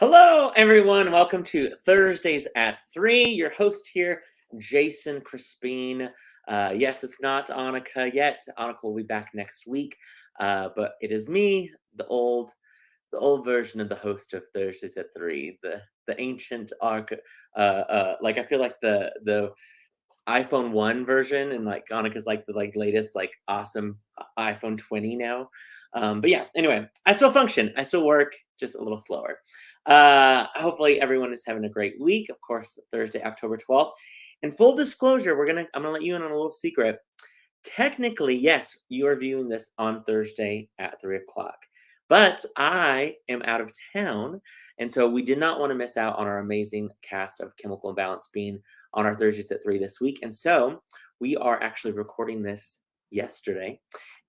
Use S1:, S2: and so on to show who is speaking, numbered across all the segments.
S1: Hello, everyone. Welcome to Thursdays at 3. Your host here, Jason Crespin. Yes, it's not Annika yet. Annika will be back next week, but it is me, the old version of the host of Thursdays at 3, the ancient arc. Like I feel like the iPhone 1 version, and like Annika's like the latest awesome iPhone 20 now. But yeah, anyway, I still function. I still work, just a little slower. Hopefully everyone is having a great week. Of course, Thursday, October 12th. And full disclosure, I'm gonna let you in on a little secret. Technically, yes, you are viewing this on Thursday at 3 o'clock. But I am out of town, and so we did not want to miss out on our amazing cast of Chemical Imbalance being on our Thursdays at 3 this week. And so we are actually recording this yesterday.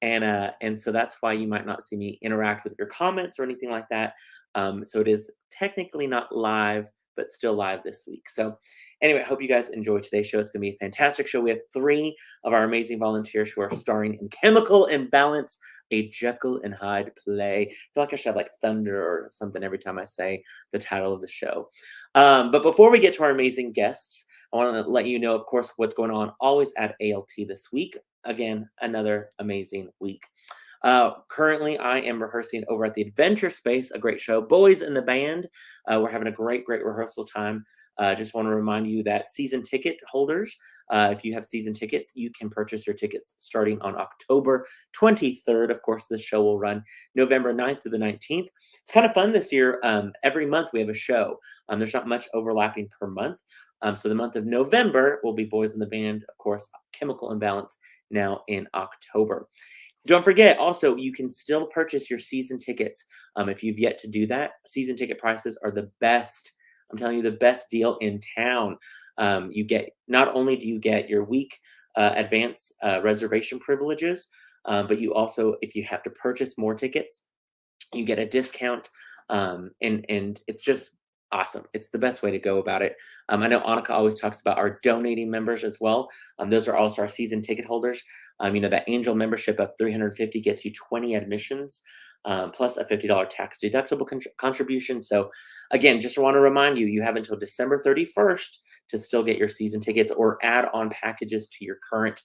S1: And so that's why you might not see me interact with your comments or anything like that. So it is technically not live, but still live this week. So anyway, I hope you guys enjoy today's show. It's going to be a fantastic show. We have 3 of our amazing volunteers who are starring in Chemical Imbalance, a Jekyll and Hyde play. I feel like I should have like thunder or something every time I say the title of the show. But before we get to our amazing guests, I want to let you know, of course, what's going on always at ALT this week. Again, another amazing week. Currently, I am rehearsing over at the Adventure Space, a great show, Boys in the Band. We're having a great rehearsal time. Just want to remind you that season ticket holders, if you have season tickets, you can purchase your tickets starting on October 23rd. Of course, this show will run November 9th through the 19th. It's kind of fun this year. Every month we have a show. There's not much overlapping per month. So the month of November will be Boys in the Band, of course, Chemical Imbalance now in October. Don't forget, also, you can still purchase your season tickets if you've yet to do that. Season ticket prices are the best. I'm telling you, the best deal in town. You get not only do you get your week advance reservation privileges, but you also, if you have to purchase more tickets, you get a discount, and it's just awesome. It's the best way to go about it. I know Annika always talks about our donating members as well. Those are also our season ticket holders. That angel membership of $350 gets you 20 admissions, plus a $50 tax deductible contribution. So again, just want to remind you, you have until December 31st to still get your season tickets or add on packages to your current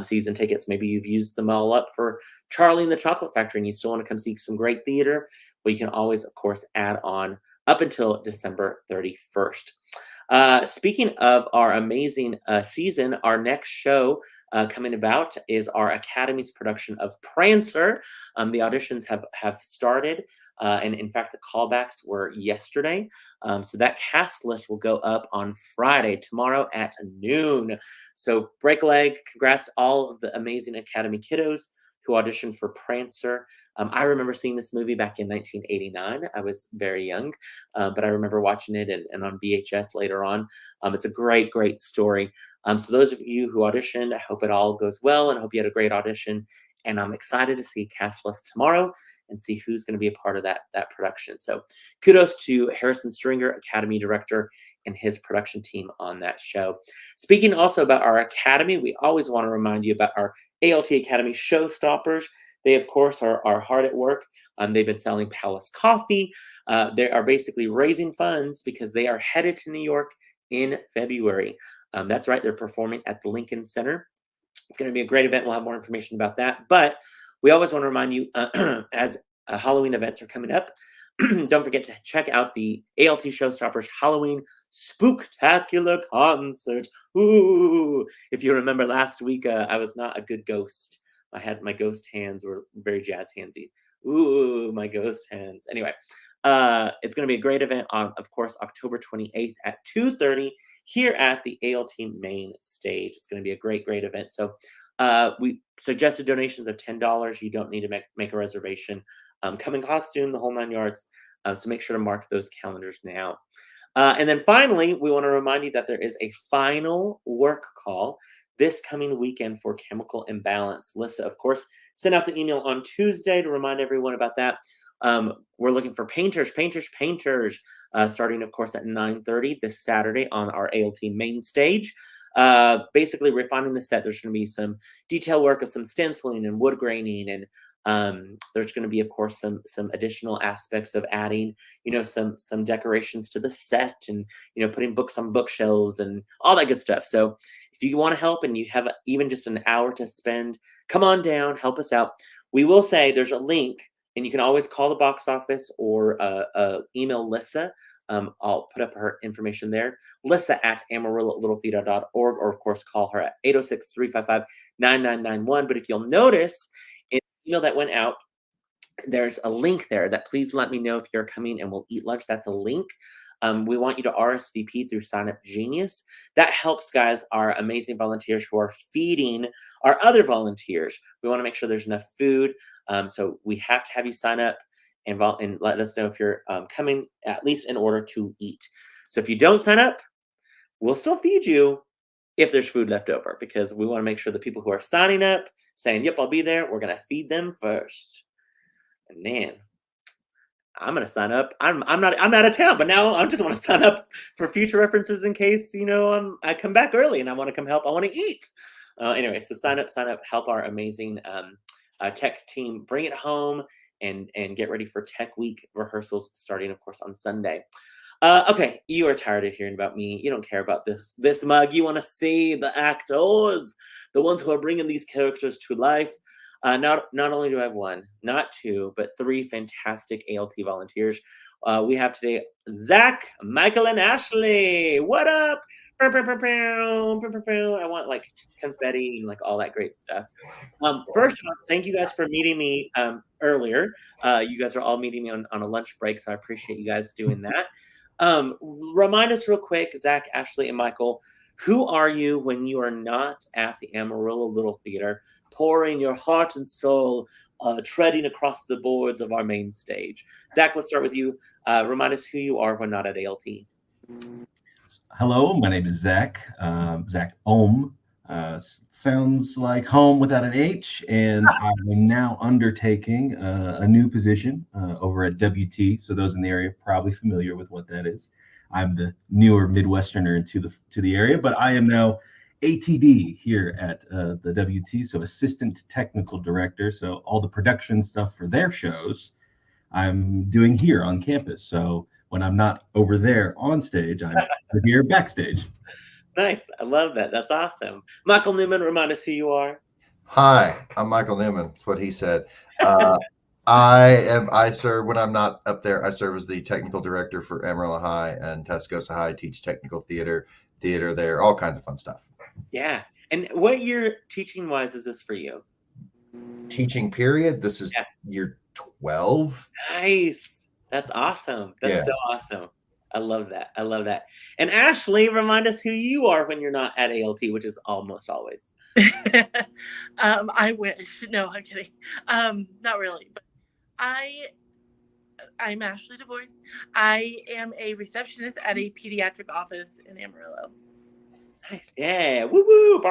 S1: season tickets. Maybe you've used them all up for Charlie and the Chocolate Factory and you still want to come see some great theater. Well, you can always, of course, add on up until December 31st. Speaking of our amazing season, our next show coming about is our Academy's production of Prancer. The auditions have started, and in fact, the callbacks were yesterday. So that cast list will go up on Friday, tomorrow at noon. So break a leg. Congrats to all of the amazing Academy kiddos who auditioned for Prancer. I remember seeing this movie back in 1989. I was very young, but I remember watching it and on VHS later on. It's a great story. So those of you who auditioned, I hope it all goes well and I hope you had a great audition. And I'm excited to see cast list tomorrow and see who's going to be a part of that production. So kudos to Harrison Stringer, Academy Director, and his production team on that show. Speaking also about our Academy, we always want to remind you about our ALT Academy Showstoppers. They, of course, are hard at work. They've been selling Palace Coffee. They are basically raising funds because they are headed to New York in February. That's right. They're performing at the Lincoln Center. It's going to be a great event. We'll have more information about that. But we always want to remind you, as Halloween events are coming up, don't forget to check out the ALT Showstoppers Halloween Spooktacular Concert. Ooh! If you remember last week, I was not a good ghost. My ghost hands were very jazz handsy. Ooh, my ghost hands. Anyway, it's going to be a great event on, of course, October 28th at 2:30 here at the ALT main stage. It's going to be a great event. So we suggested donations of $10. You don't need to make a reservation. Come in costume, the whole 9 yards. So make sure to mark those calendars now. And then finally, we want to remind you that there is a final work call this coming weekend for Chemical Imbalance. Lissa, of course, sent out the email on Tuesday to remind everyone about that. We're looking for painters, starting, of course, at 9:30 this Saturday on our ALT main stage. Basically refining the set. There's going to be some detail work of some stenciling and wood graining and There's going to be, of course, some additional aspects of adding, some decorations to the set, and putting books on bookshelves and all that good stuff. So if you want to help and you have even just an hour to spend, come on down, help us out. We will say there's a link, and you can always call the box office or email Lissa. I'll put up her information there, Lissa at amarillo.littletheater.org, or of course call her at 806-355-9991. But if you'll notice in the email that went out, there's a link there that please let me know if you're coming and we'll eat lunch. That's a link. We want you to RSVP through Sign Up Genius. That helps, guys, our amazing volunteers who are feeding our other volunteers. We want to make sure there's enough food. So we have to have you sign up and let us know if you're coming, at least in order to eat. So if you don't sign up, we'll still feed you if there's food left over, because we want to make sure the people who are signing up, saying, yep, I'll be there, we're going to feed them first. And man, I'm gonna sign up. I'm out of town, but now I just want to sign up for future references in case I come back early and I want to come help. I want to eat. Anyway, so sign up, help our amazing tech team bring it home and get ready for Tech Week rehearsals starting, of course, on Sunday. Okay, you are tired of hearing about me. You don't care about this mug. You want to see the actors, the ones who are bringing these characters to life. Not only do I have one, not two, but three fantastic ALT volunteers. We have today Zach, Michael, and Ashley. What up? I want like confetti and like all that great stuff. First off, thank you guys for meeting me earlier. You guys are all meeting me on a lunch break, so I appreciate you guys doing that. Remind us real quick, Zach, Ashley, and Michael, who are you when you are not at the Amarillo Little Theater, pouring your heart and soul, treading across the boards of our main stage? Zach, let's start with you. Remind us who you are when not at ALT.
S2: Hello, my name is Zach. Zach Ohm. Sounds like home without an H, and I'm now undertaking a new position over at WT. So those in the area are probably familiar with what that is. I'm the newer Midwesterner to the area, but I am now ATD here at the WT, so Assistant Technical Director. So all the production stuff for their shows, I'm doing here on campus. So when I'm not over there on stage, I'm here backstage.
S1: Nice. I love that. That's awesome. Michael Newman, remind us who you are.
S3: Hi, I'm Michael Newman. That's what he said. I serve when I'm not up there. I serve as the technical director for Amarillo High and Tascosa High. Teach technical theater there, all kinds of fun stuff.
S1: Yeah. And what year teaching wise is this for you?
S3: Teaching period. This is year 12.
S1: Nice. That's awesome. That's so awesome. I love that. And Ashley, remind us who you are when you're not at ALT, which is almost always.
S4: I wish. No, I'm kidding. Not really. But I'm Ashley DeVoy. I am a receptionist at a pediatric office in Amarillo.
S1: Nice. Yeah. Woo woo.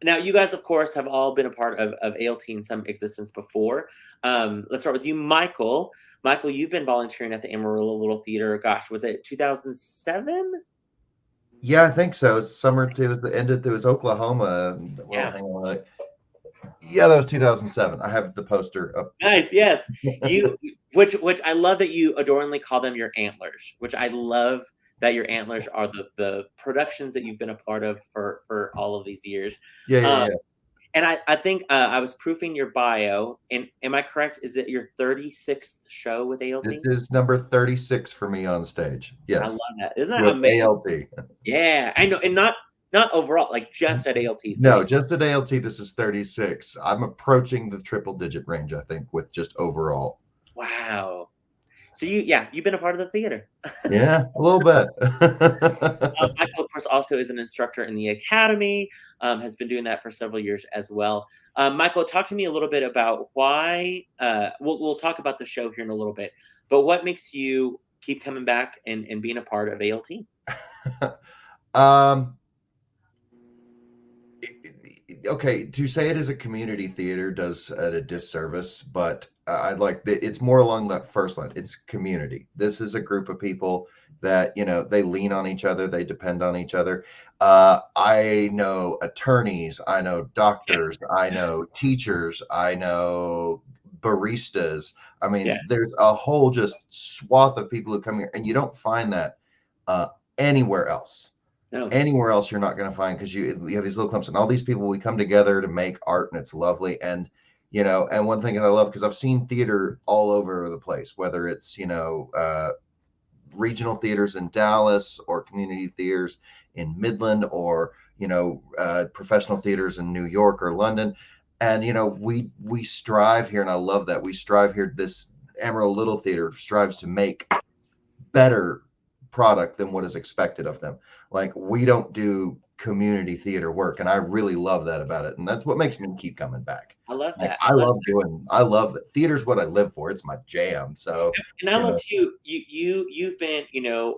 S1: Now, you guys, of course, have all been a part of ALT in some existence before. Let's start with you, Michael. Michael, you've been volunteering at the Amarillo Little Theater. Gosh, was it 2007?
S3: Yeah, I think so. Summer it was Oklahoma. Well,
S1: Yeah.
S3: hang on. Yeah, that was 2007. I have the poster up.
S1: Nice, yes. Which I love that you adorably call them your antlers, which I love that your antlers are the productions that you've been a part of for all of these years.
S3: Yeah.
S1: And I think I was proofing your bio, and am I correct? Is it your 36th show with ALT?
S3: This is number 36 for me on stage. Yes.
S1: I love that. Isn't that amazing?
S3: ALT.
S1: Yeah, I know. And not overall, like just at ALT.
S3: No, just at ALT, this is 36. I'm approaching the triple digit range, I think, with just overall.
S1: Wow. So you've been a part of the theater.
S3: Yeah, a little bit.
S1: Michael, of course, also is an instructor in the academy, has been doing that for several years as well. Michael, talk to me a little bit about why, we'll talk about the show here in a little bit, but what makes you keep coming back and being a part of ALT?
S3: Okay, to say it as a community theater does a disservice, but I'd like it's more along that first line. It's community. This is a group of people that, they lean on each other, they depend on each other. I know attorneys, I know doctors, I know teachers, I know baristas. I mean,
S1: Yeah.
S3: there's a whole just swath of people who come here, and you don't find that uh, anywhere else.
S1: No.
S3: Anywhere else you're not going to find, because you have these little clumps, and all these people, we come together to make art, and it's lovely. And and one thing that I love, because I've seen theater all over the place, whether it's regional theaters in Dallas or community theaters in Midland, or professional theaters in New York or London. And we strive here, and I love that we strive here. This Amarillo Little Theater strives to make better product than what is expected of them. Like, we don't do community theater work, and I really love that about it, and that's what makes me keep coming back.
S1: I love
S3: Like,
S1: that.
S3: I love that. Theater's what I live for. It's my jam. So,
S1: And I love too. You've been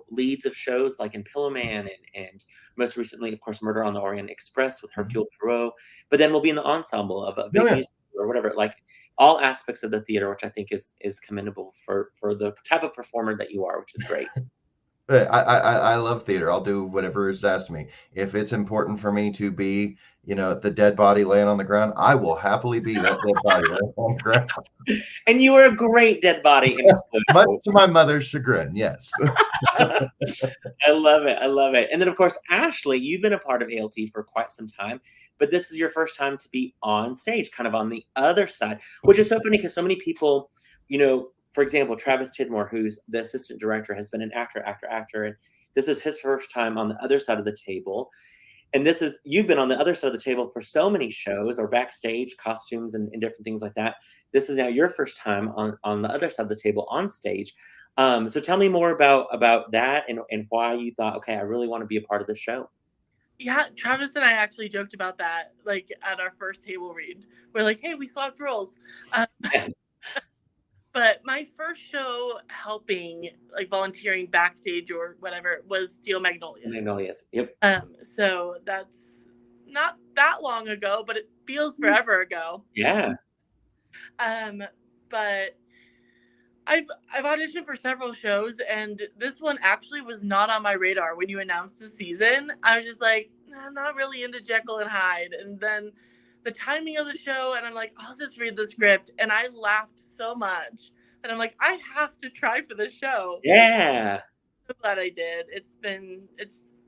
S1: leads of shows like in Pillowman and most recently, of course, Murder on the Orient Express with Hercule Poirot. But then we'll be in the ensemble of a big musical or whatever. Like, all aspects of the theater, which I think is commendable for the type of performer that you are, which is great.
S3: I love theater. I'll do whatever is asked of me. If it's important for me to be, the dead body laying on the ground, I will happily be that dead body laying on the ground.
S1: And you were a great dead body in
S3: Much to my mother's chagrin, yes.
S1: I love it. I love it. And then, of course, Ashley, you've been a part of ALT for quite some time, but this is your first time to be on stage, kind of on the other side, which is so funny because so many people, for example, Travis Tidmore, who's the assistant director, has been an actor, and this is his first time on the other side of the table. And you've been on the other side of the table for so many shows or backstage costumes and different things like that. This is now your first time on the other side of the table on stage. So tell me more about that and why you thought, okay, I really want to be a part of the show.
S4: Yeah, Travis and I actually joked about that, like at our first table read. We're like, hey, we swapped roles.
S1: Yes.
S4: But my first show helping, like volunteering backstage or whatever, was Steel Magnolias.
S1: Magnolias, yep.
S4: So that's not that long ago, but it feels forever ago.
S1: Yeah.
S4: But I've auditioned for several shows, and this one actually was not on my radar when you announced the season. I was just like, I'm not really into Jekyll and Hyde. And then the timing of the show, and I'm like, I'll just read the script. And I laughed so much that I'm like, I have to try for this show.
S1: Yeah.
S4: I'm so glad I did. It's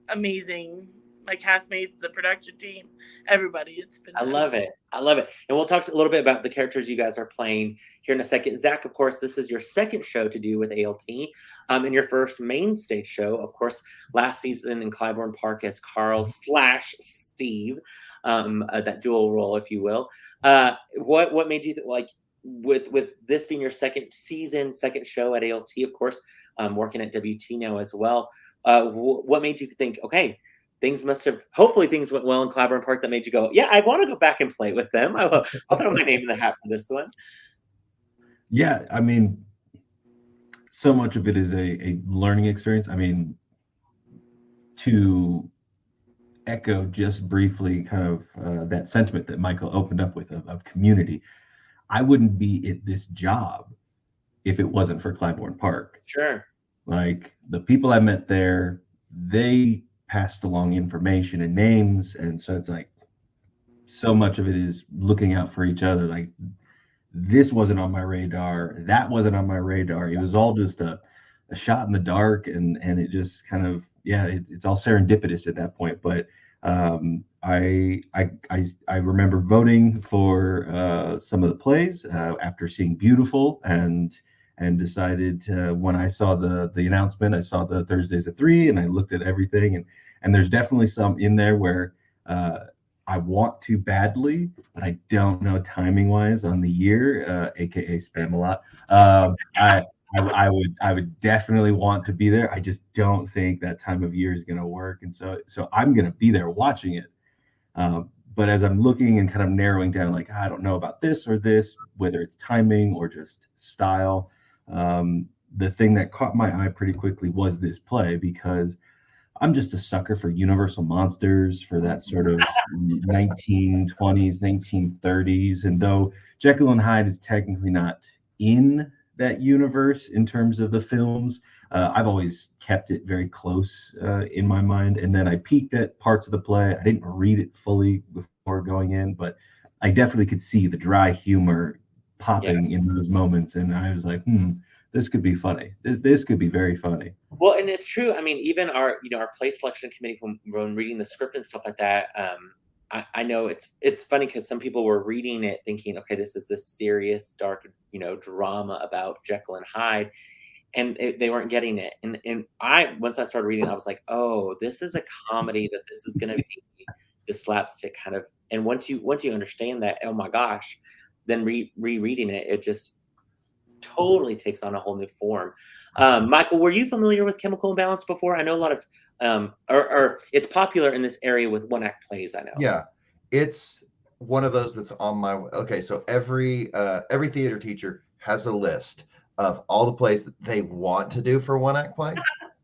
S4: amazing. My castmates, the production team, everybody. It's been
S1: I love it. I love it. And we'll talk a little bit about the characters you guys are playing here in a second. Zach, of course, this is your second show to do with ALT, and your first main stage show, of course, last season in Clybourne Park as Carl/Steve, that dual role, if you will. What made you like with this being your second show at ALT, of course, working at WT now as well. What made you think, okay, hopefully things went well in Clybourne Park that made you go, yeah, I want to go back and play with them. I'll throw my name in the hat for this one.
S2: Yeah, I mean, so much of it is a learning experience. I mean, to echo just briefly kind of that sentiment that Michael opened up with of community, I wouldn't be at this job if it wasn't for Clybourne Park.
S1: Sure.
S2: Like, the people I met there, they passed along information and names, and so it's like so much of it is looking out for each other. Like, this wasn't on my radar, that wasn't on my radar. It was all just a shot in the dark, and it just kind of, it's all serendipitous at that point. But I remember voting for some of the plays after seeing Beautiful, and decided when I saw the announcement, I saw the Thursdays at 3, and I looked at everything, and there's definitely some in there where I want to badly, but I don't know timing wise on the year, aka Spamalot. I would definitely want to be there. I just don't think that time of year is going to work, and so I'm going to be there watching it. But as I'm looking and kind of narrowing down, like, I don't know about this or this, whether it's timing or just style, the thing that caught my eye pretty quickly was this play, because I'm just a sucker for Universal monsters, for that sort of 1920s, 1930s. And though Jekyll and Hyde is technically not in that universe in terms of the films. I've always kept it very close in my mind, and then I peeked at parts of the play. I didn't read it fully before going in, but I definitely could see the dry humor popping in those moments, and I was like, this could be funny. This could be very funny.
S1: Well, and it's true. I mean, even our our play selection committee, when reading the script and stuff like that, I know it's funny because some people were reading it thinking, okay, this is this serious, dark, drama about Jekyll and Hyde, and they weren't getting it. And once I started reading, I was like, oh, this is a comedy. That this is going to be the slapstick kind of. And once you understand that, oh my gosh, then rereading it, it just totally takes on a whole new form. Michael, were you familiar with Chemical Imbalance before? I know a lot of, or it's popular in this area with one-act plays, I know.
S3: Yeah, it's one of those that's on my, okay, so every theater teacher has a list of all the plays that they want to do for one-act play.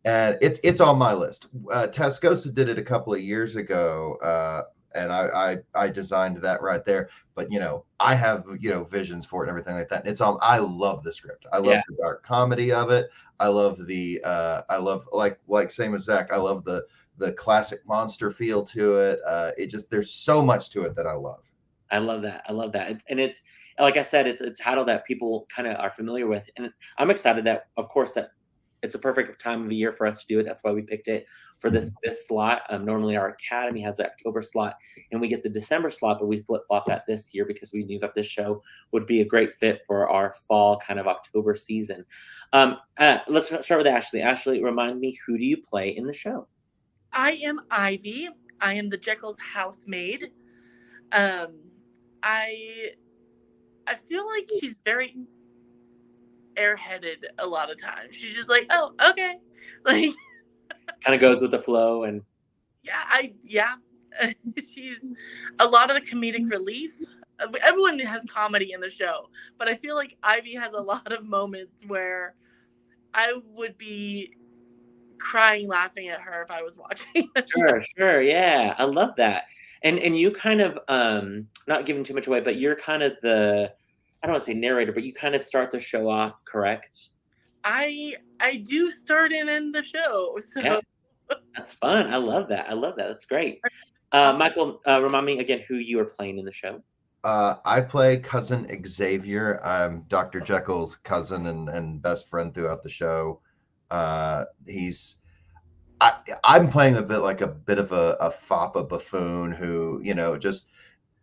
S3: And it's on my list. Tascosa did it a couple of years ago, and I designed that right there. But I have visions for it and everything like that. And it's on. I love the script. I love the dark comedy of it. I love like same as Zach. I love the classic monster feel to it. It just, there's so much to it that I love.
S1: I love that. I love that. And it's, like I said, it's a title that people kind of are familiar with, and I'm excited that, of course, that it's a perfect time of the year for us to do it. That's why we picked it for this slot. Normally our academy has the October slot and we get the December slot, but we flip-flop that this year because we knew that this show would be a great fit for our fall kind of October season. Let's start with Ashley. Ashley, remind me, who do you play in the show?
S4: I am Ivy. I am the Jekyll's housemaid. I feel like she's very airheaded a lot of times. She's just like, oh, okay, like
S1: kind of goes with the flow. And
S4: she's a lot of the comedic relief. Everyone has comedy in the show, but I feel like Ivy has a lot of moments where I would be crying laughing at her if I was watching the show.
S1: Sure, yeah, I love that. And you kind of not giving too much away, but you're kind of the, I don't want to say narrator, but you kind of start the show off, correct?
S4: I do start and end the show, so
S1: yeah, that's fun. I love that. That's great. Michael, remind me again who you are playing in the show.
S3: I play cousin Xavier. I'm Dr. Jekyll's cousin and best friend throughout the show. I'm playing a bit of a fop, a buffoon who just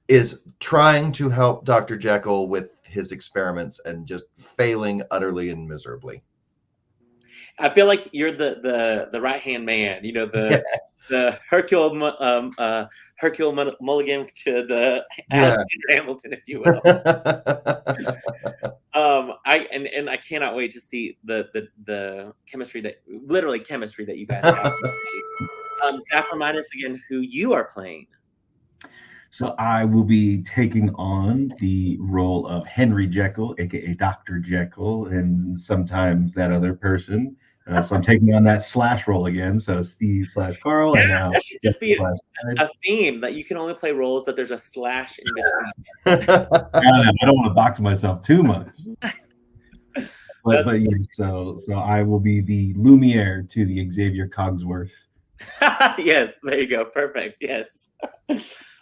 S3: is trying to help Dr. Jekyll with his experiments and just failing utterly and miserably.
S1: I feel like you're the right hand man, the Hercule Mulligan to the Alexander Hamilton, if you will. I cannot wait to see the chemistry that you guys have. Zach, remind us again who you are playing.
S2: So I will be taking on the role of Henry Jekyll, aka Dr. Jekyll, and sometimes that other person. So I'm taking on that slash role again. So Steve / Carl.
S1: Yeah, that should just be a theme that you can only play roles that there's a slash in between.
S2: I don't want to box myself too much. But yeah, so I will be the Lumiere to the Xavier Cogsworth.
S1: Yes, there you go. Perfect. Yes.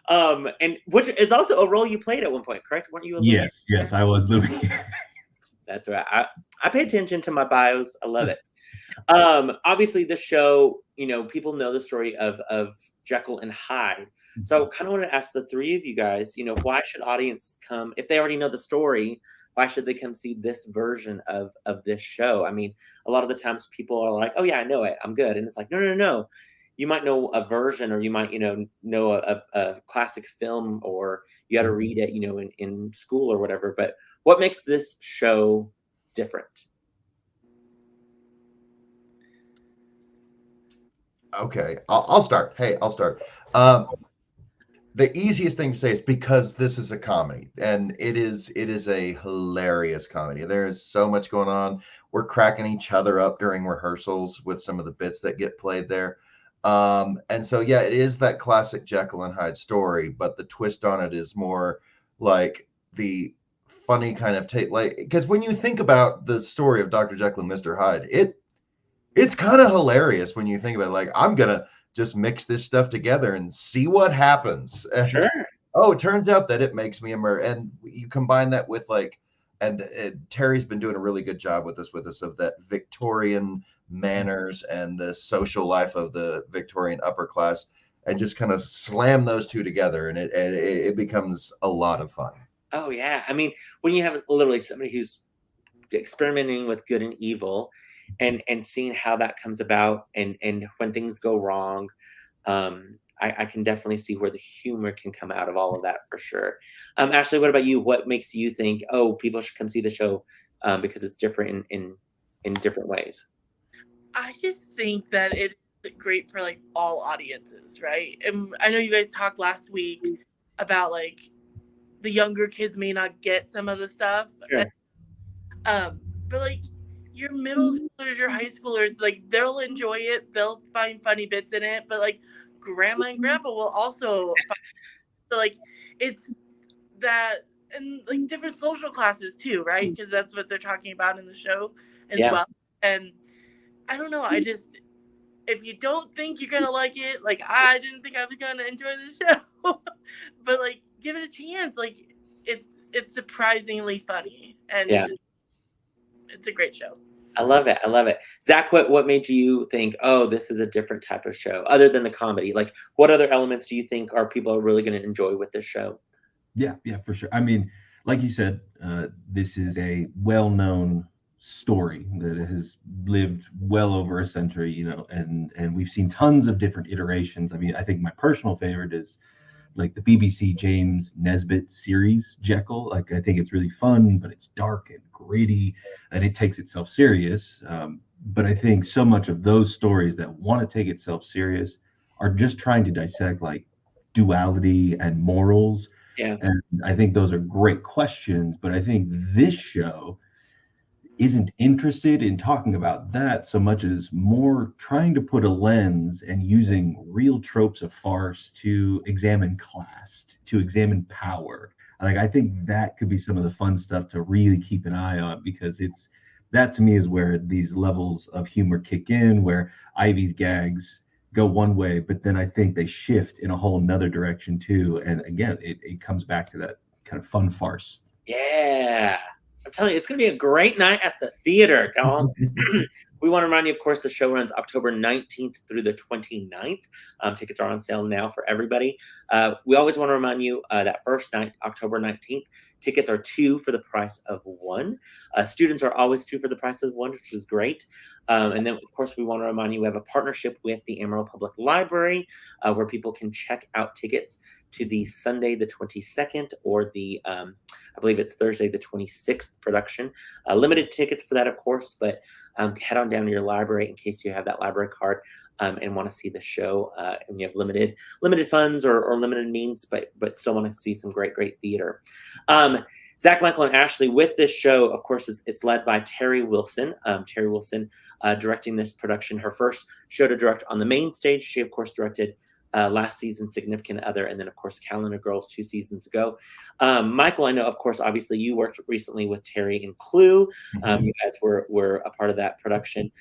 S1: And which is also a role you played at one point, correct? Weren't you a Lumiere?
S2: Yes, I was Lumiere.
S1: That's right. I pay attention to my bios. I love it. Obviously the show, people know the story of Jekyll and Hyde. So I kind of want to ask the three of you guys, why should audience come, if they already know the story, why should they come see this version of this show? I mean, a lot of the times people are like, oh yeah, I know it, I'm good. And it's like, no. You might know a version, or you might, know a classic film, or you got to read it, in school or whatever. But what makes this show different?
S3: Okay, I'll start. I'll start. The easiest thing to say is because this is a comedy, and it is a hilarious comedy. There is so much going on. We're cracking each other up during rehearsals with some of the bits that get played there. And so, yeah, it is that classic Jekyll and Hyde story, but the twist on it is more like the funny kind of take, like, because when you think about the story of Dr. Jekyll and Mr. Hyde, it's kind of hilarious when you think about it. Like, I'm gonna just mix this stuff together and see what happens. And
S1: Sure.
S3: oh, it turns out that it makes me and you combine that with like, and Terry's been doing a really good job with us of that Victorian manners and the social life of the Victorian upper class, and just kind of slam those two together, and it becomes a lot of fun.
S1: Oh yeah, I mean, when you have literally somebody who's experimenting with good and evil, and seeing how that comes about, and when things go wrong, I can definitely see where the humor can come out of all of that for sure. Ashley, what about you? What makes you think, oh, people should come see the show because it's different in different ways?
S4: I just think that it's great for like all audiences, right? And I know you guys talked last week about like the younger kids may not get some of the stuff.
S1: Sure.
S4: But like your middle schoolers, your high schoolers, like they'll enjoy it. They'll find funny bits in it. But like grandma and grandpa will also find, so like it's that, and like different social classes too, right? Because that's what they're talking about in the show as well. And I don't know, I just, if you don't think you're gonna like it, like I didn't think I was gonna enjoy the show, but like give it a chance. Like it's surprisingly funny, and it's a great show.
S1: I love it. I love it. Zach, what made you think, oh, this is a different type of show other than the comedy? Like, what other elements do you think people are really going to enjoy with this show?
S2: Yeah, for sure. I mean, like you said, this is a well-known story that has lived well over a century, you know, and we've seen tons of different iterations. I mean, I think my personal favorite is like the BBC James Nesbitt series, Jekyll. Like, I think it's really fun, but it's dark and gritty, and it takes itself serious. But I think so much of those stories that want to take itself serious are just trying to dissect like duality and morals.
S1: Yeah.
S2: And I think those are great questions, but I think this show isn't interested in talking about that so much as more trying to put a lens and using real tropes of farce to examine class, to examine power. Like, I think that could be some of the fun stuff to really keep an eye on, because that to me is where these levels of humor kick in, where Ivy's gags go one way, but then I think they shift in a whole nother direction too. And again, it comes back to that kind of fun farce.
S1: Yeah. I'm telling you, it's going to be a great night at the theater, y'all. We want to remind you, of course, the show runs October 19th through the 29th. Tickets are on sale now for everybody. We always want to remind you that first night, October 19th, tickets are 2 for the price of 1. Students are always 2 for the price of 1, which is great. And then, of course, we want to remind you we have a partnership with the Amarillo Public Library where people can check out tickets to the Sunday the 22nd or the, I believe it's Thursday the 26th production. Limited tickets for that, of course, but head on down to your library in case you have that library card and want to see the show and you have limited funds or limited means, but still want to see some great theater. Zach, Michael, and Ashley, with this show, of course, it's led by Terry Wilson. Terry Wilson directing this production, her first show to direct on the main stage. She, of course, directed last season's Significant Other, and then, of course, Calendar Girls 2 seasons ago. Michael, I know, of course, obviously you worked recently with Terry in Clue. You guys were a part of that production.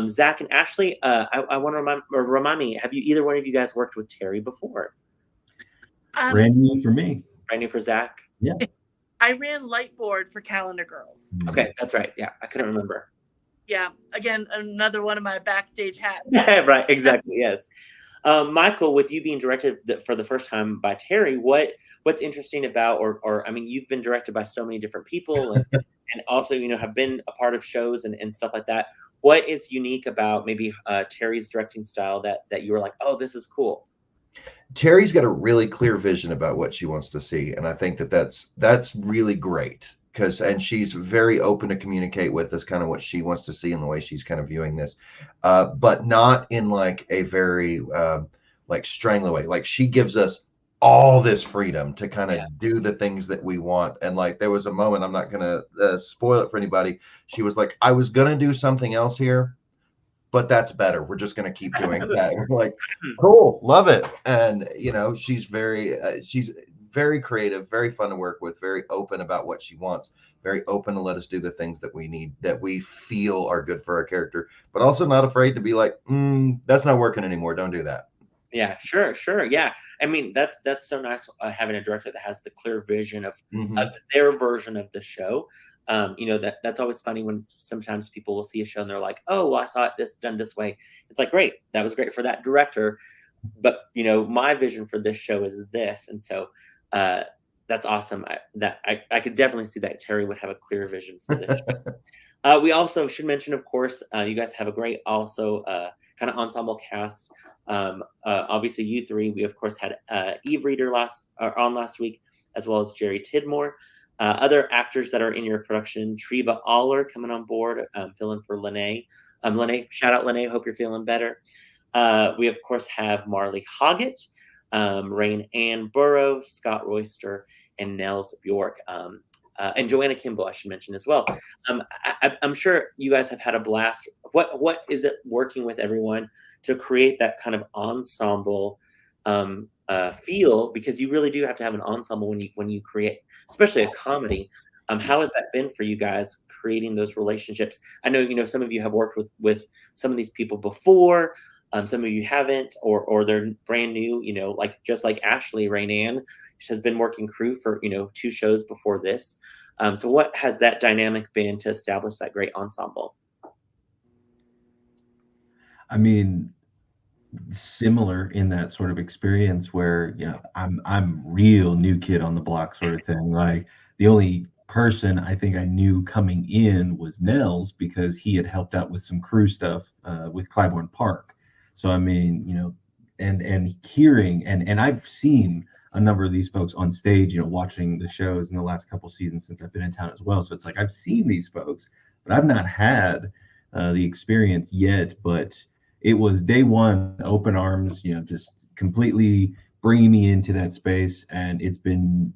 S1: Zach and Ashley, I want to remind me, have you either one of you guys worked with Terry before?
S2: Brand new for me.
S1: Brand new for Zach?
S2: Yeah.
S4: I ran Lightboard for Calendar Girls.
S1: Okay, that's right. Yeah, I couldn't remember.
S4: Yeah, again, another one of my backstage hats.
S1: Right, exactly, yes. Michael, with you being directed for the first time by Terry, what's interesting about, or I mean, you've been directed by so many different people and also, you know, have been a part of shows and stuff like that. What is unique about maybe Terry's directing style that you were like, oh, this is cool?
S3: Terry's got a really clear vision about what she wants to see, and I think that's really great, and she's very open to communicate with us kind of what she wants to see and the way she's kind of viewing this, but not in like a very like strangling way. Like, she gives us all this freedom to kind of do the things that we want. And like, there was a moment, I'm not gonna spoil it for anybody, she was like, I was gonna do something else here, but that's better. We're just going to keep doing that. We're like, cool, love it. And, you know, she's very very creative, very fun to work with, very open about what she wants, very open to let us do the things that we need, that we feel are good for our character, but also not afraid to be like, that's not working anymore. Don't do that.
S1: Yeah, sure. Yeah. I mean, that's so nice having a director that has the clear vision of their version of the show. That's always funny when sometimes people will see a show and they're like, "Oh, well, I saw it done this way." It's like, great, that was great for that director, but my vision for this show is this, and so that's awesome. I could definitely see that Terry would have a clear vision for this show. We also should mention, of course, you guys have a great also kind of ensemble cast. Obviously, you three. We of course had Eve Reader on last week, as well as Jerry Tidmore. Other actors that are in your production: Treva Aller coming on board, filling for Lene. Lene, shout out Lene. Hope you're feeling better. We of course have Marley Hoggett, Rain Ann Burrow, Scott Royster, and Nels Bjork. And Joanna Kimball, I should mention as well. I'm sure you guys have had a blast. What is it working with everyone to create that kind of ensemble feel? Because you really do have to have an ensemble when you create, especially a comedy. How has that been for you guys creating those relationships? I know some of you have worked with some of these people before. Some of you haven't, or they're brand new. Just like Ashley Rainan, she has been working crew for 2 shows before this. So what has that dynamic been to establish that great ensemble?
S2: I mean, similar in that sort of experience where I'm real new kid on the block sort of thing. Like, the only person I think I knew coming in was Nels, because he had helped out with some crew stuff with Clybourne Park. So I mean, and hearing and I've seen a number of these folks on stage, watching the shows in the last couple seasons since I've been in town as well. So it's like I've seen these folks, but I've not had the experience yet. But it was day one, open arms, just completely bringing me into that space. And it's been,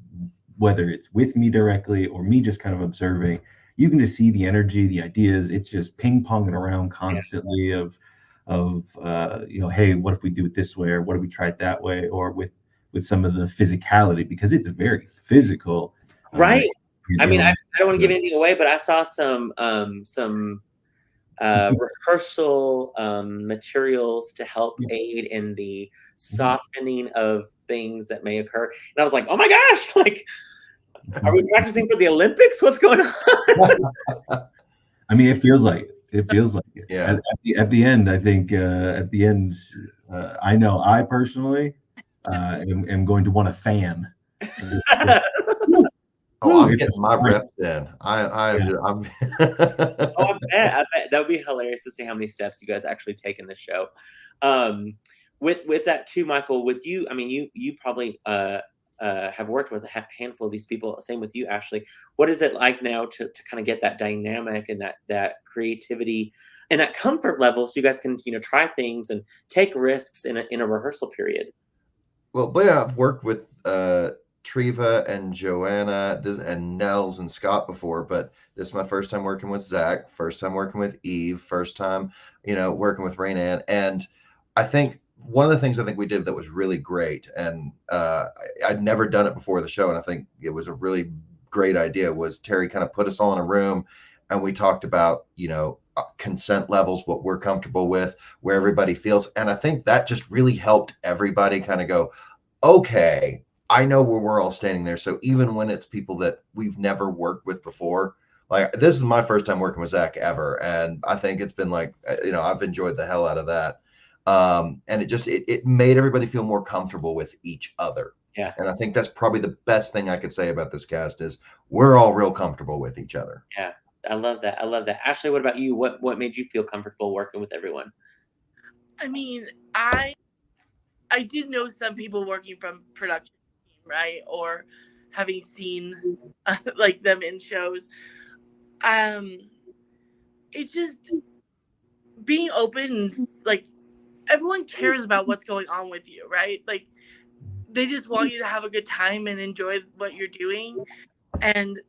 S2: whether it's with me directly or me just kind of observing, you can just see the energy, the ideas. It's just ping ponging around constantly of hey, what if we do it this way, or what if we try it that way, or with some of the physicality, because it's very physical.
S1: Right. I mean, I don't want to give anything away, but I saw some rehearsal materials to help aid in the softening of things that may occur. And I was like, oh my gosh, like, are we practicing for the Olympics? What's going on?
S2: I mean, it feels like it.
S3: Yeah.
S2: At the end, I think I know I personally am going to want a fan.
S3: I'm getting my reps in. I'm.
S1: Oh, I bet that would be hilarious to see how many steps you guys actually take in the show. With that too, Michael. With you, I mean, you probably have worked with a handful of these people. Same with you, Ashley. What is it like now to kind of get that dynamic and that creativity and that comfort level, so you guys can try things and take risks in a rehearsal period?
S3: Well, yeah, I've worked with Treva and Joanna and Nels and Scott before, but this is my first time working with Zach, first time working with Eve, first time working with Rainan. And I think one of the things I think we did that was really great, and I'd never done it before the show, and I think it was a really great idea, was Terry kind of put us all in a room and we talked about consent levels, what we're comfortable with, where everybody feels. And I think that just really helped everybody kind of go, okay, I know where we're all standing there. So even when it's people that we've never worked with before, like, this is my first time working with Zach ever, and I think it's been like, I've enjoyed the hell out of that. And it made everybody feel more comfortable with each other.
S1: Yeah.
S3: And I think that's probably the best thing I could say about this cast is we're all real comfortable with each other.
S1: Yeah. I love that. Ashley, what about you? What made you feel comfortable working with everyone?
S4: I mean, I did know some people working from production team, right? Or having seen like them in shows. It's just being open, like, everyone cares about what's going on with you, right? Like, they just want you to have a good time and enjoy what you're doing. And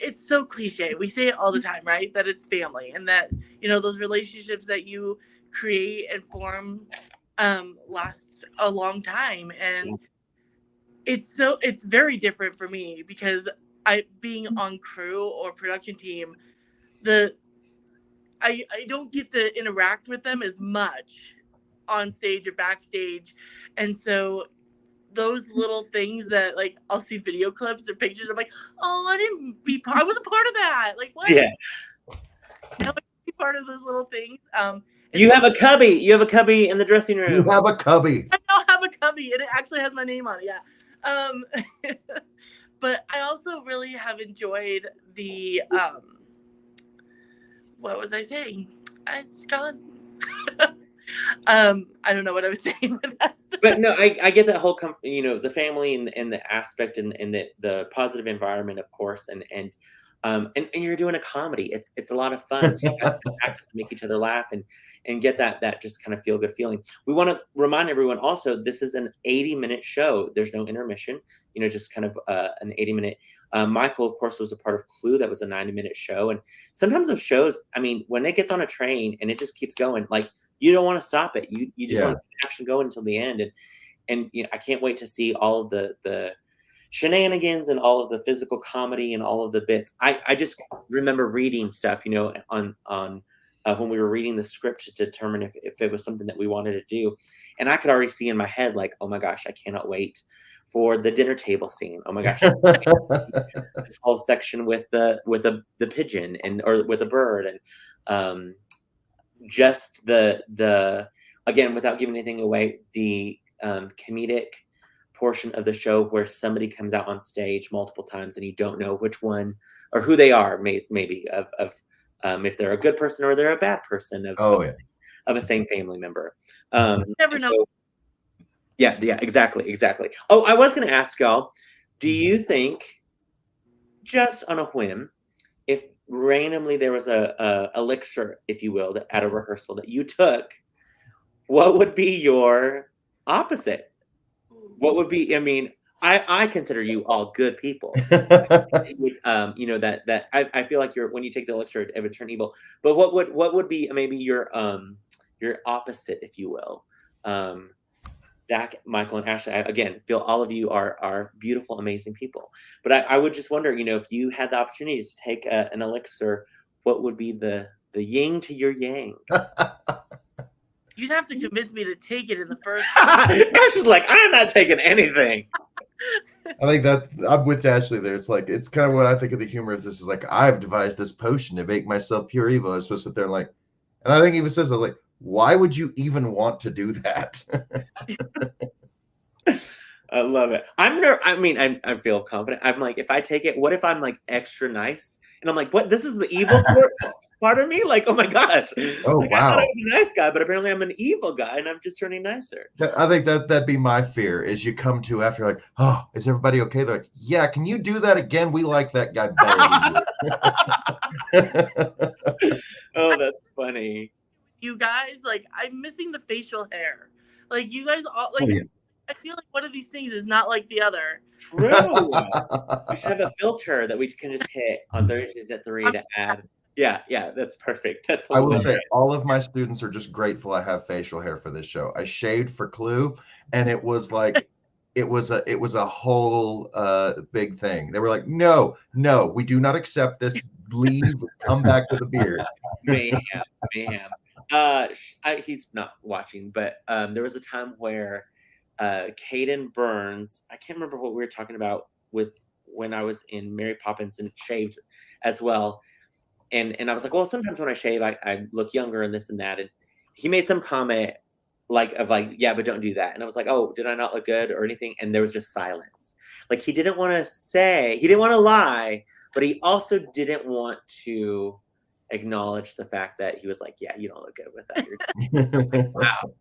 S4: it's so cliche. We say it all the time, right? That it's family, and that, those relationships that you create and form last a long time. And it's very different for me because being on crew or production team, I don't get to interact with them as much on stage or backstage, and so those little things that, like, I'll see video clips or pictures. I'm like, oh, I was a part of that. Like, what?
S1: Yeah.
S4: Now I can be part of those little things.
S1: You have a cubby. You have a cubby in the dressing
S3: You
S1: room.
S3: have a cubby.
S4: I now have a cubby, and it actually has my name on it. Yeah. But I also really have enjoyed the what was I saying? It's gone. I don't know what I was saying with that.
S1: But no, I get that whole the family and the aspect and the positive environment, of course, and you're doing a comedy. It's a lot of fun. So you guys can practice to make each other laugh and get that just kind of feel good feeling. We want to remind everyone also, this is an 80-minute show. There's no intermission. Just kind of an 80-minute. Michael, of course, was a part of Clue. That was a 90-minute show. And sometimes those shows, I mean, when it gets on a train and it just keeps going, like, you don't want to stop it. You just want to keep the action going until the end. And I can't wait to see all of the shenanigans and all of the physical comedy and all of the bits. I just remember reading stuff, on when we were reading the script to determine if it was something that we wanted to do. And I could already see in my head, like, oh my gosh, I cannot wait for the dinner table scene. Oh my gosh, this whole section with the pigeon or with a bird and just the again, without giving anything away, the comedic portion of the show where somebody comes out on stage multiple times and you don't know which one or who they are, maybe of if they're a good person or they're a bad person of a same family member.
S4: Never know.
S1: So, yeah, exactly. Oh, I was going to ask y'all, do you think, just on a whim, if randomly there was a elixir, if you will, at a rehearsal that you took, what would be your opposite? What would be? I mean, I consider you all good people. I feel like when you take the elixir, it would turn evil. But what would be maybe your opposite, if you will? Zach, Michael, and Ashley, again, feel all of you are beautiful, amazing people. But I would just wonder, if you had the opportunity to take an elixir, what would be the yin to your yang?
S4: You'd have to convince me to take it in the first.
S1: Ashley's like, I'm not taking anything.
S3: I think I'm with Ashley there. It's like, it's kind of what I think of the humor is. This is like, I've devised this potion to make myself pure evil. I'm supposed to sit there like, and I think he even says like, why would you even want to do that?
S1: I love it. I feel confident. I'm like, if I take it, what if I'm like extra nice? And I'm like, what? This is the evil part of me? Like, oh my gosh.
S3: Oh,
S1: like,
S3: wow.
S1: I thought I was a nice guy, but apparently I'm an evil guy and I'm just turning nicer.
S3: I think that'd be my fear is you come to after like, oh, is everybody okay? They're like, yeah, can you do that again? We like that guy better.
S1: Oh, that's funny.
S4: You guys, like, I'm missing the facial hair. Like, you guys all, like, I feel like one of these things is not like the other.
S1: True. We should have a filter that we can just hit on Thursdays at 3 to add. Yeah, that's perfect.
S3: I will say all of my students are just grateful I have facial hair for this show. I shaved for Clue, and it was like it was a whole big thing. They were like, no, we do not accept this. Leave, come back with a beard.
S1: Mayhem. He's not watching, but there was a time where Caden Burns, I can't remember what we were talking about when I was in Mary Poppins and shaved as well. And I was like, well, sometimes when I shave, I look younger and this and that. And he made some comment yeah, but don't do that. And I was like, oh, did I not look good or anything? And there was just silence. Like he didn't want to lie, but he also didn't want to acknowledge the fact that he was like, yeah, you don't look good with that. Like, wow.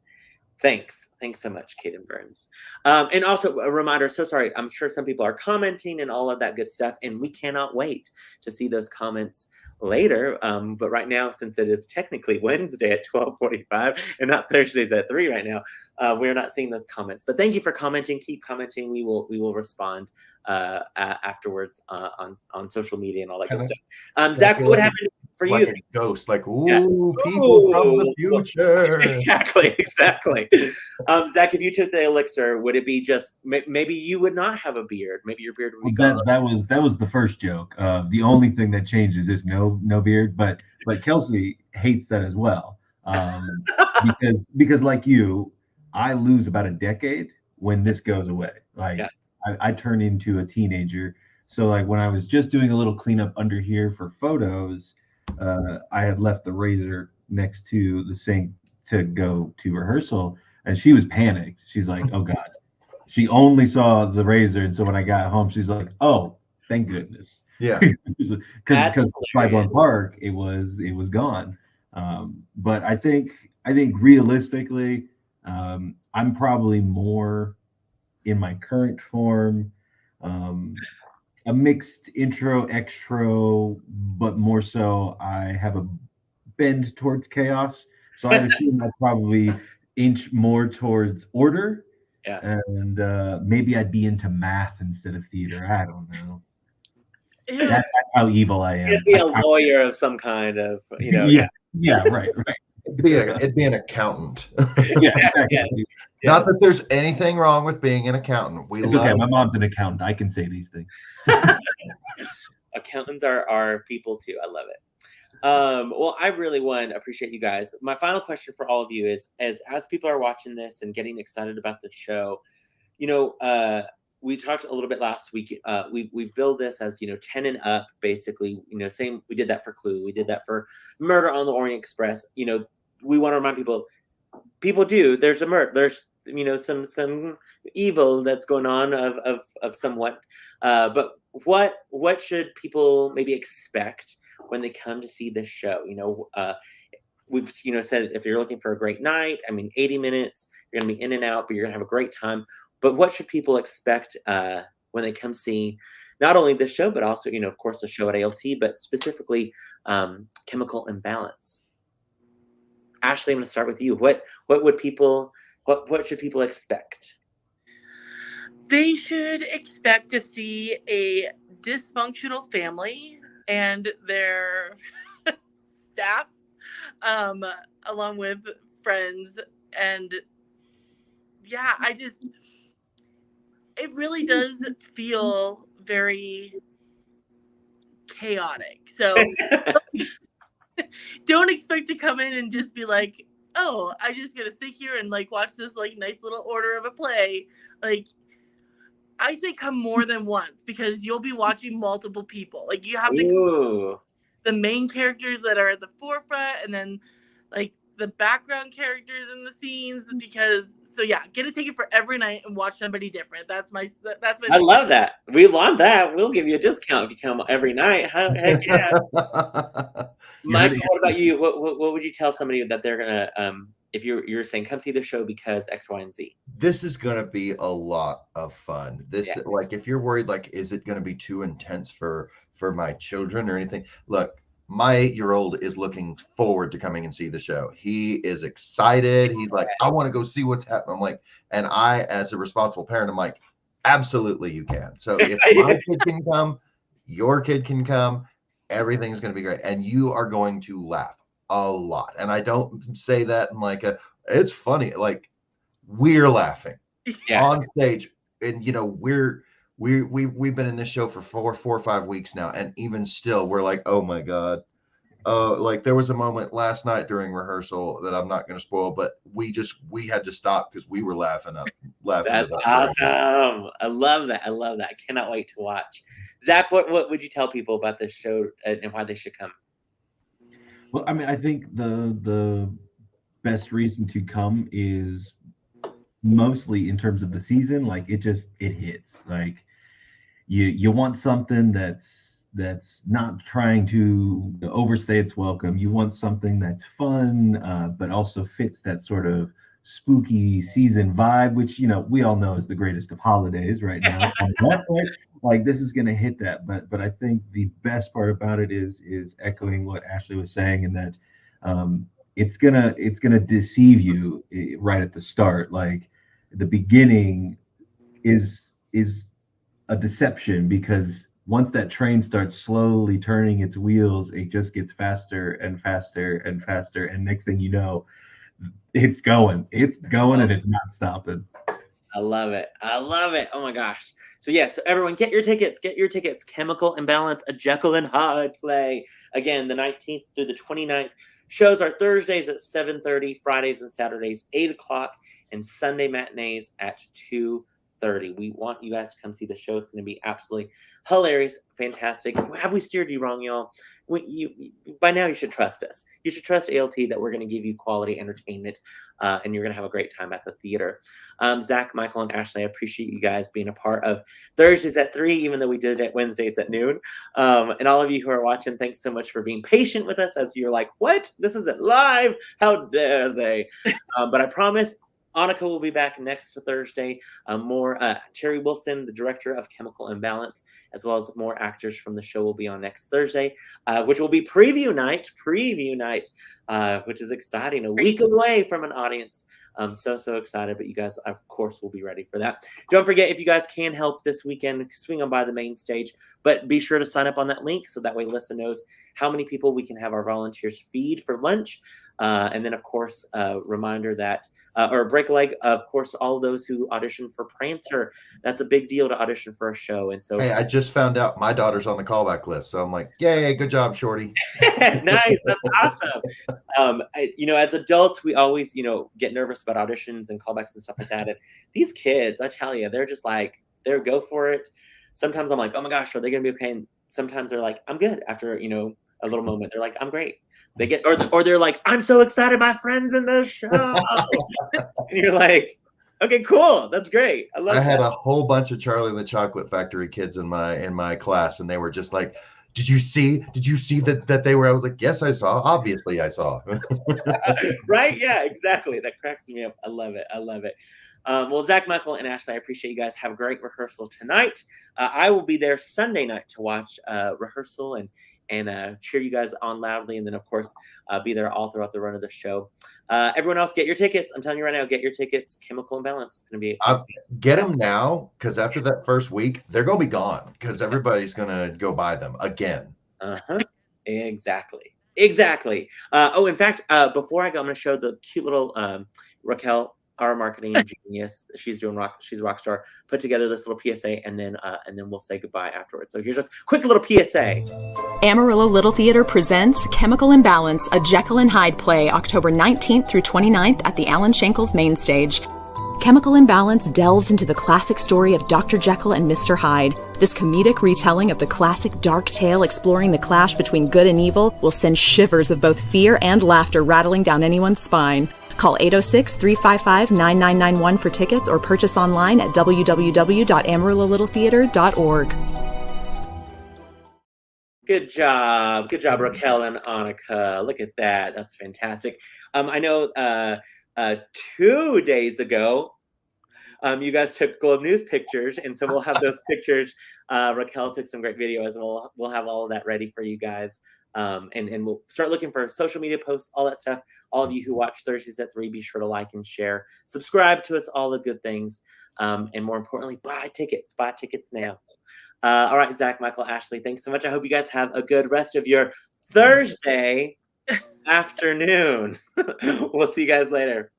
S1: Thanks so much, Caden Burns. And also a reminder, so sorry, I'm sure some people are commenting and all of that good stuff, and we cannot wait to see those comments later. But right now, since it is technically Wednesday at 12:45 and not Thursdays at 3 right now, we're not seeing those comments. But thank you for commenting. Keep commenting. We will respond afterwards on social media and all that good stuff. Zach, what happened for
S3: like
S1: you.
S3: a ghost, like,
S1: Yeah.
S3: ooh, people from the future.
S1: Exactly. Zach, if you took the elixir, would it be just maybe you would not have a beard? Maybe your beard would be gone.
S2: That was the first joke. The only thing that changes is no beard, but Kelsey hates that as well. Because like you, I lose about a decade when this goes away. Like
S1: Yeah.
S2: I turn into a teenager. So like when I was just doing a little cleanup under here for photos, I had left the razor next to the sink to go to rehearsal, and she was panicked. She's like, "Oh God." She only saw the razor, and so when I got home, she's like, "Oh, thank goodness."
S3: Yeah.
S2: Because Flyborn Park, it was gone. But I think realistically, I'm probably more in my current form, a mixed intro extro, but more so I have a bend towards chaos. So I'd assume I'd probably inch more towards order.
S1: Yeah.
S2: And maybe I'd be into math instead of theater. I don't know.
S4: Ew.
S2: That's how evil I am.
S1: You'd be a lawyer of some kind of,
S2: Yeah, right.
S3: It'd be an accountant.
S2: Yeah, exactly.
S3: Not that there's anything wrong with being an accountant.
S2: It's okay. My mom's an accountant. I can say these things.
S1: Accountants are people too. I love it. Well, I really want to appreciate you guys. My final question for all of you is, as people are watching this and getting excited about the show, we talked a little bit last week. We build this as 10 and up, basically. Same. We did that for Clue. We did that for Murder on the Orient Express. We want to remind people do. There's a murder. There's some evil that's going on of somewhat. But what should people maybe expect when they come to see this show? We've said if you're looking for a great night, 80 minutes, you're gonna be in and out, but you're gonna have a great time. But what should people expect when they come see not only this show, but also of course the show at ALT, but specifically Chemical Imbalance? Ashley, I'm gonna start with you. What should people expect?
S4: They should expect to see a dysfunctional family and their staff, along with friends. And yeah, it really does feel very chaotic. So don't expect to come in and just be like, oh, I'm just gonna sit here and watch this nice little order of a play. I say come more than once, because you'll be watching multiple people. You have to the main characters that are at the forefront, and then the background characters in the scenes, get a ticket for every night and watch somebody different. That's my
S1: I love that. We want that. We'll give you a discount if you come every night. Heck yeah. Michael, what about you? What would you tell somebody that they're gonna if you're saying come see the show because X, Y, and Z?
S3: This is gonna be a lot of fun. If you're worried, is it gonna be too intense for my children or anything? Look, my 8-year-old is looking forward to coming and see the show. He is excited. He's like, I want to go see what's happening. I'm like, and I, as a responsible parent, I'm like, absolutely you can. So if my kid can come, your kid can come. Everything's going to be great. And you are going to laugh a lot. And I don't say that in it's funny. We're laughing on stage. And, we've been in this show for 4 or 5 weeks now. And even still, we're like, oh my God. There was a moment last night during rehearsal that I'm not going to spoil, but we had to stop because we were laughing.
S1: That's awesome. I love that. I cannot wait to watch. Zach, what would you tell people about this show and why they should come?
S2: Well, I think the best reason to come is mostly in terms of the season. It hits. You want something that's not trying to overstay its welcome. You want something that's fun, but also fits that sort of spooky season vibe, which we all know is the greatest of holidays right now. This is going to hit that. But I think the best part about it is echoing what Ashley was saying, and that it's gonna deceive you right at the start. The beginning is a deception, because once that train starts slowly turning its wheels, it just gets faster and faster and faster. And next thing you know, it's going, and it's not stopping.
S1: I love it. I love it. Oh my gosh. So yes, so everyone get your tickets. Get your tickets. Chemical Imbalance, a Jekyll and Hyde play. Again, the 19th through the 29th. Shows are Thursdays at 7:30, Fridays and Saturdays 8 o'clock, and Sunday matinees at 2:30. We want you guys to come see the show. It's going to be absolutely hilarious, fantastic. Have we steered you wrong, y'all? By now you should trust us. You should trust ALT that we're going to give you quality entertainment, and you're going to have a great time at the theater. Zach, Michael, and Ashley, I appreciate you guys being a part of Thursdays at 3, even though we did it Wednesdays at noon. And all of you who are watching, thanks so much for being patient with us as you're like, what? This isn't live? How dare they? But I promise Annika will be back next Thursday. More Terry Wilson, the director of Chemical Imbalance, as well as more actors from the show will be on next Thursday, which will be preview night, which is exciting. A week away from an audience. I'm so excited, but you guys, of course, will be ready for that. Don't forget, if you guys can help this weekend, swing on by the main stage, but be sure to sign up on that link so that way Lisa knows how many people we can have our volunteers feed for lunch. And then, of course, reminder that, or break a leg, of course, all those who audition for Prancer. That's a big deal to audition for a show. And so,
S3: hey, I just found out my daughter's on the callback list. So I'm like, yay, good job, Shorty.
S1: Nice. That's awesome. As adults, we always, get nervous about auditions and callbacks and stuff like that. And these kids, I tell you, they're just like, go for it. Sometimes I'm like, oh my gosh, are they going to be okay? And sometimes they're like, I'm good after, a little moment. They're like, I'm great. They get, or they're like, I'm so excited, my friend's in the show. And you're like, okay, cool. That's great. I love that.
S3: I had a whole bunch of Charlie and the Chocolate Factory kids in my class, and they were just like, did you see that they were? I was like, yes, I saw. Obviously, I saw.
S1: Right? Yeah, exactly. That cracks me up. I love it. Well, Zach, Michael, and Ashley, I appreciate you guys. Have a great rehearsal tonight. I will be there Sunday night to watch rehearsal and cheer you guys on loudly. And then, of course, be there all throughout the run of the show. Everyone else, get your tickets. I'm telling you right now, get your tickets. Chemical Imbalance. It's going to be
S3: get them now, because after that first week, they're going to be gone because everybody's going to go buy them again.
S1: Exactly. In fact, before I go, I'm going to show the cute little Raquel, our marketing genius. She's a rock star. Put together this little PSA, and then we'll say goodbye afterwards. So here's a quick little PSA.
S5: Amarillo Little Theater presents Chemical Imbalance, a Jekyll and Hyde play, October 19th through 29th at the Alan Shankles main stage. Chemical Imbalance delves into the classic story of Dr. Jekyll and Mr. Hyde. This comedic retelling of the classic dark tale exploring the clash between good and evil will send shivers of both fear and laughter rattling down anyone's spine. Call 806-355-9991 for tickets or purchase online at www.amarillo-littletheater.org.
S1: Good job, Raquel and Annika. Look at that. That's fantastic. I know 2 days ago, you guys took Globe News pictures, and so we'll have those pictures. Raquel took some great videos, and we'll have all of that ready for you guys. And we'll start looking for social media posts, all that stuff. All of you who watch Thursdays at 3, be sure to like and share, subscribe to us, all the good things. And more importantly, buy tickets now. All right, Zach, Michael, Ashley, thanks so much. I hope you guys have a good rest of your Thursday afternoon. We'll see you guys later.